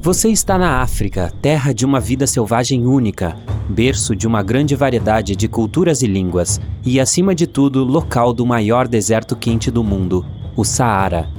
Você está na África, terra de uma vida selvagem única, berço de uma grande variedade de culturas e línguas, e acima de tudo, local do maior deserto quente do mundo, o Saara.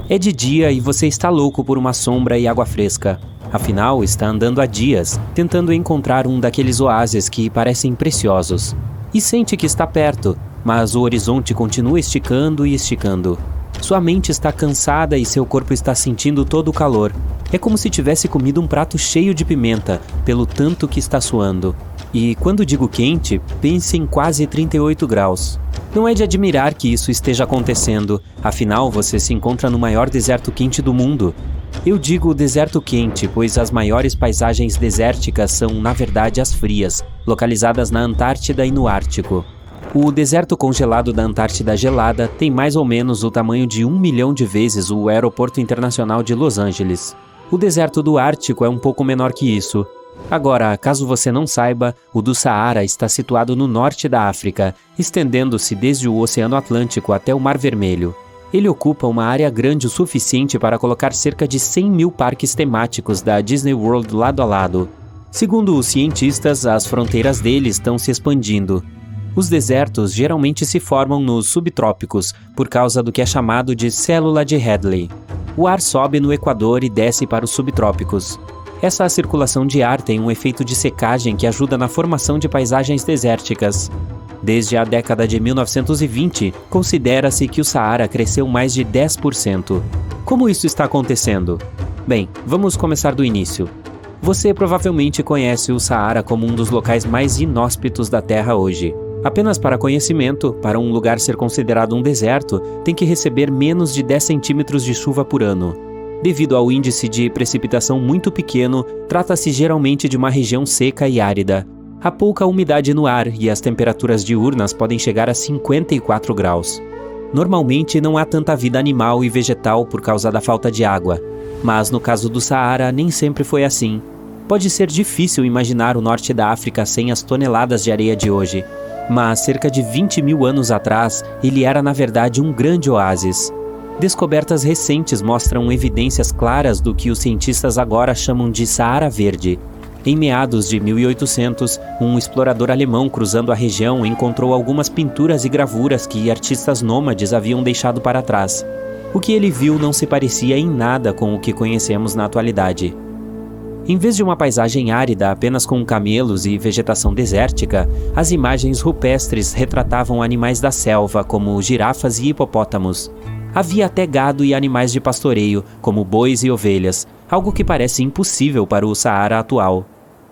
É de dia e você está louco por uma sombra e água fresca. Afinal, está andando há dias, tentando encontrar um daqueles oásis que parecem preciosos. E sente que está perto, mas o horizonte continua esticando e esticando. Sua mente está cansada e seu corpo está sentindo todo o calor. É como se tivesse comido um prato cheio de pimenta, pelo tanto que está suando. E quando digo quente, pense em quase 38 graus. Não é de admirar que isso esteja acontecendo, afinal você se encontra no maior deserto quente do mundo. Eu digo deserto quente, pois as maiores paisagens desérticas são, na verdade, as frias, localizadas na Antártida e no Ártico. O deserto congelado da Antártida gelada tem mais ou menos o tamanho de 1 milhão de vezes o Aeroporto Internacional de Los Angeles. O deserto do Ártico é um pouco menor que isso. Agora, caso você não saiba, o do Saara está situado no norte da África, estendendo-se desde o Oceano Atlântico até o Mar Vermelho. Ele ocupa uma área grande o suficiente para colocar cerca de 100 mil parques temáticos da Disney World lado a lado. Segundo os cientistas, as fronteiras dele estão se expandindo. Os desertos geralmente se formam nos subtrópicos, por causa do que é chamado de célula de Hadley. O ar sobe no Equador e desce para os subtrópicos. Essa circulação de ar tem um efeito de secagem que ajuda na formação de paisagens desérticas. Desde a década de 1920, considera-se que o Saara cresceu mais de 10%. Como isso está acontecendo? Bem, vamos começar do início. Você provavelmente conhece o Saara como um dos locais mais inóspitos da Terra hoje. Apenas para conhecimento, para um lugar ser considerado um deserto, tem que receber menos de 10 centímetros de chuva por ano. Devido ao índice de precipitação muito pequeno, trata-se geralmente de uma região seca e árida. Há pouca umidade no ar e as temperaturas diurnas podem chegar a 54 graus. Normalmente não há tanta vida animal e vegetal por causa da falta de água, mas no caso do Saara nem sempre foi assim. Pode ser difícil imaginar o norte da África sem as toneladas de areia de hoje. Mas cerca de 20 mil anos atrás, ele era na verdade um grande oásis. Descobertas recentes mostram evidências claras do que os cientistas agora chamam de Saara Verde. Em meados de 1800, um explorador alemão cruzando a região encontrou algumas pinturas e gravuras que artistas nômades haviam deixado para trás. O que ele viu não se parecia em nada com o que conhecemos na atualidade. Em vez de uma paisagem árida apenas com camelos e vegetação desértica, as imagens rupestres retratavam animais da selva, como girafas e hipopótamos. Havia até gado e animais de pastoreio, como bois e ovelhas, algo que parece impossível para o Saara atual.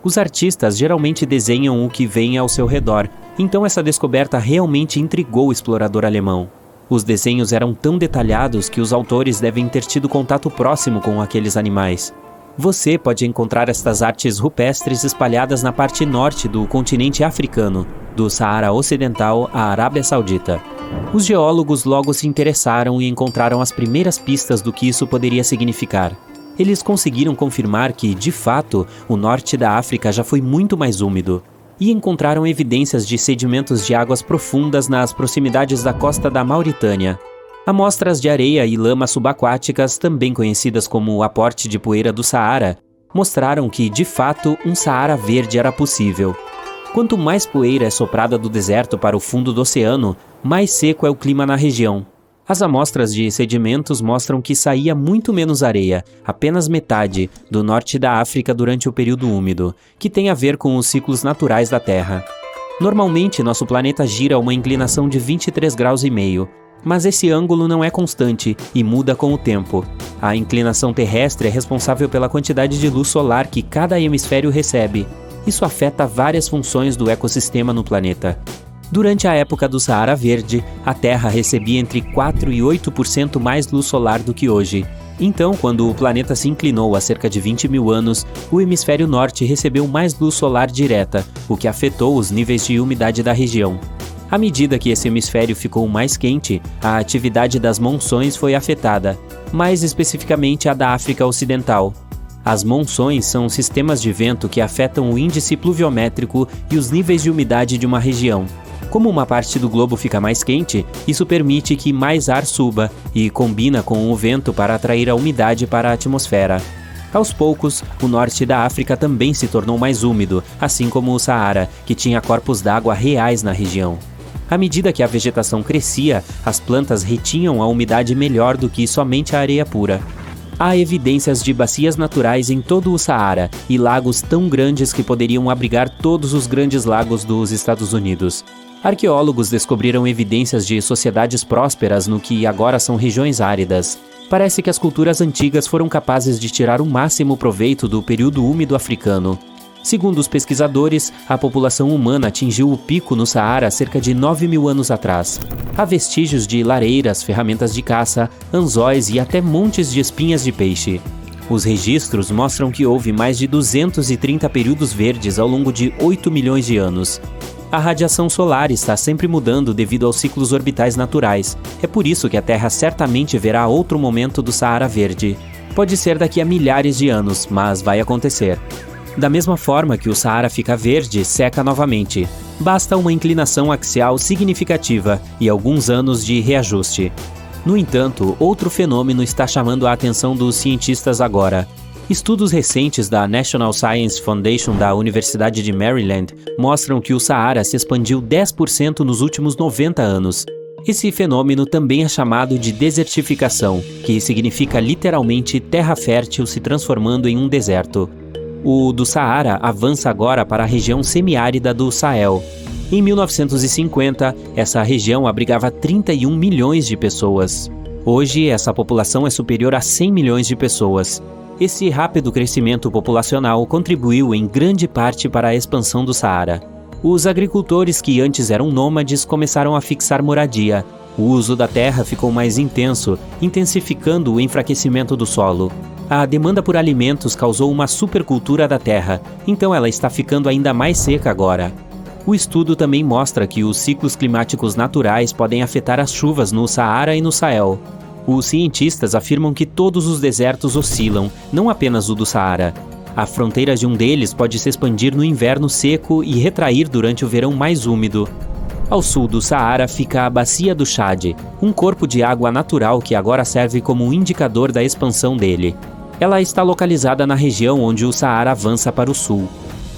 Os artistas geralmente desenham o que vem ao seu redor, então essa descoberta realmente intrigou o explorador alemão. Os desenhos eram tão detalhados que os autores devem ter tido contato próximo com aqueles animais. Você pode encontrar estas artes rupestres espalhadas na parte norte do continente africano, do Saara Ocidental à Arábia Saudita. Os geólogos logo se interessaram e encontraram as primeiras pistas do que isso poderia significar. Eles conseguiram confirmar que, de fato, o norte da África já foi muito mais úmido, e encontraram evidências de sedimentos de águas profundas nas proximidades da costa da Mauritânia. Amostras de areia e lama subaquáticas, também conhecidas como o aporte de poeira do Saara, mostraram que, de fato, um Saara verde era possível. Quanto mais poeira é soprada do deserto para o fundo do oceano, mais seco é o clima na região. As amostras de sedimentos mostram que saía muito menos areia, apenas metade, do norte da África durante o período úmido, que tem a ver com os ciclos naturais da Terra. Normalmente, nosso planeta gira a uma inclinação de 23,5 graus, mas esse ângulo não é constante e muda com o tempo. A inclinação terrestre é responsável pela quantidade de luz solar que cada hemisfério recebe. Isso afeta várias funções do ecossistema no planeta. Durante a época do Saara Verde, a Terra recebia entre 4% e 8% mais luz solar do que hoje. Então, quando o planeta se inclinou há cerca de 20 mil anos, o hemisfério norte recebeu mais luz solar direta, o que afetou os níveis de umidade da região. À medida que esse hemisfério ficou mais quente, a atividade das monções foi afetada, mais especificamente a da África Ocidental. As monções são sistemas de vento que afetam o índice pluviométrico e os níveis de umidade de uma região. Como uma parte do globo fica mais quente, isso permite que mais ar suba e combina com o vento para atrair a umidade para a atmosfera. Aos poucos, o norte da África também se tornou mais úmido, assim como o Saara, que tinha corpos d'água reais na região. À medida que a vegetação crescia, as plantas retinham a umidade melhor do que somente a areia pura. Há evidências de bacias naturais em todo o Saara e lagos tão grandes que poderiam abrigar todos os grandes lagos dos Estados Unidos. Arqueólogos descobriram evidências de sociedades prósperas no que agora são regiões áridas. Parece que as culturas antigas foram capazes de tirar o máximo proveito do período úmido africano. Segundo os pesquisadores, a população humana atingiu o pico no Saara cerca de 9.000 anos atrás. Há vestígios de lareiras, ferramentas de caça, anzóis e até montes de espinhas de peixe. Os registros mostram que houve mais de 230 períodos verdes ao longo de 8 milhões de anos. A radiação solar está sempre mudando devido aos ciclos orbitais naturais. É por isso que a Terra certamente verá outro momento do Saara verde. Pode ser daqui a milhares de anos, mas vai acontecer. Da mesma forma que o Saara fica verde, seca novamente. Basta uma inclinação axial significativa e alguns anos de reajuste. No entanto, outro fenômeno está chamando a atenção dos cientistas agora. Estudos recentes da National Science Foundation da Universidade de Maryland mostram que o Saara se expandiu 10% nos últimos 90 anos. Esse fenômeno também é chamado de desertificação, que significa literalmente terra fértil se transformando em um deserto. O do Saara avança agora para a região semiárida do Sahel. Em 1950, essa região abrigava 31 milhões de pessoas. Hoje, essa população é superior a 100 milhões de pessoas. Esse rápido crescimento populacional contribuiu em grande parte para a expansão do Saara. Os agricultores que antes eram nômades começaram a fixar moradia. O uso da terra ficou mais intenso, intensificando o enfraquecimento do solo. A demanda por alimentos causou uma supercultura da terra, então ela está ficando ainda mais seca agora. O estudo também mostra que os ciclos climáticos naturais podem afetar as chuvas no Saara e no Sahel. Os cientistas afirmam que todos os desertos oscilam, não apenas o do Saara. A fronteira de um deles pode se expandir no inverno seco e retrair durante o verão mais úmido. Ao sul do Saara fica a Bacia do Chade, um corpo de água natural que agora serve como um indicador da expansão dele. Ela está localizada na região onde o Saara avança para o sul.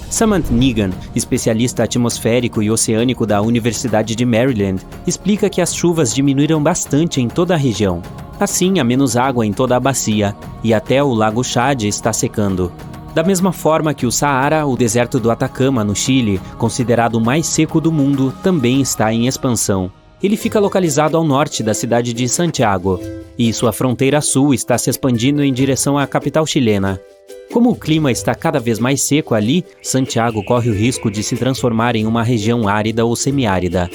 Samant Nigan, especialista atmosférico e oceânico da Universidade de Maryland, explica que as chuvas diminuíram bastante em toda a região. Assim, há menos água em toda a bacia, e até o Lago Chad está secando. Da mesma forma que o Saara, o deserto do Atacama, no Chile, considerado o mais seco do mundo, também está em expansão. Ele fica localizado ao norte da cidade de Santiago, e sua fronteira sul está se expandindo em direção à capital chilena. Como o clima está cada vez mais seco ali, Santiago corre o risco de se transformar em uma região árida ou semiárida.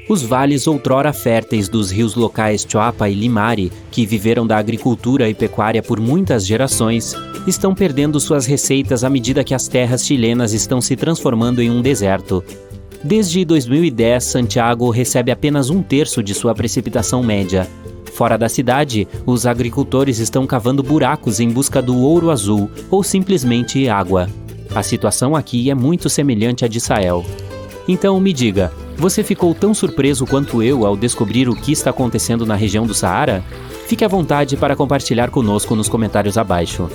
Os vales outrora férteis dos rios locais Choapa e Limari, que viveram da agricultura e pecuária por muitas gerações, estão perdendo suas receitas à medida que as terras chilenas estão se transformando em um deserto. Desde 2010, Santiago recebe apenas 1/3 de sua precipitação média. Fora da cidade, os agricultores estão cavando buracos em busca do ouro azul ou simplesmente água. A situação aqui é muito semelhante à de Sahel. Então me diga, você ficou tão surpreso quanto eu ao descobrir o que está acontecendo na região do Saara? Fique à vontade para compartilhar conosco nos comentários abaixo.